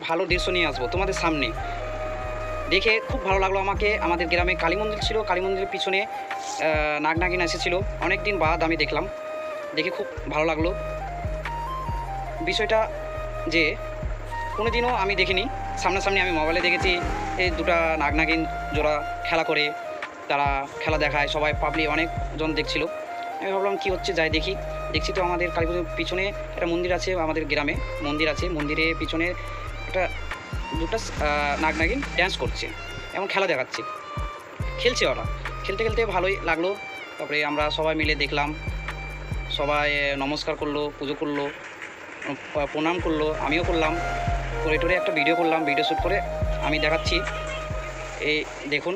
ভালো দৃশ্য নিয়ে আসবো তোমাদের সামনে। দেখে খুব ভালো লাগলো আমাকে। আমাদের গ্রামে কালী মন্দির ছিল, কালী মন্দিরের পিছনে নাগ নাগিন এসেছিলো, অনেক দিন বাদ আমি দেখলাম, দেখে খুব ভালো লাগলো বিষয়টা। যে কোনোদিনও আমি দেখিনি, সামনাসামনি আমি মোবাইলে দেখেছি এই দুটা নাগ নাগিন জোড়া খেলা করে, তারা খেলা দেখায়, সবাই পাবলিক অনেকজন দেখছিল। আমি ভাবলাম কী হচ্ছে, যাই দেখি। দেখছি তো আমাদের কালী পুজোর পিছনে একটা মন্দির আছে, আমাদের গ্রামে মন্দির আছে, মন্দিরের পিছনে একটা দুটো নাগ নাগিন ড্যান্স করছে, এমন খেলা দেখাচ্ছে, খেলছে ওরা। খেলতে খেলতে ভালোই লাগলো। তারপরে আমরা সবাই মিলে দেখলাম, সবাই নমস্কার করলো, পুজো করলো, প্রণাম করলো, আমিও করলাম, করে টোরে একটা ভিডিও করলাম, ভিডিও শ্যুট করে আমি দেখাচ্ছি। এই দেখুন।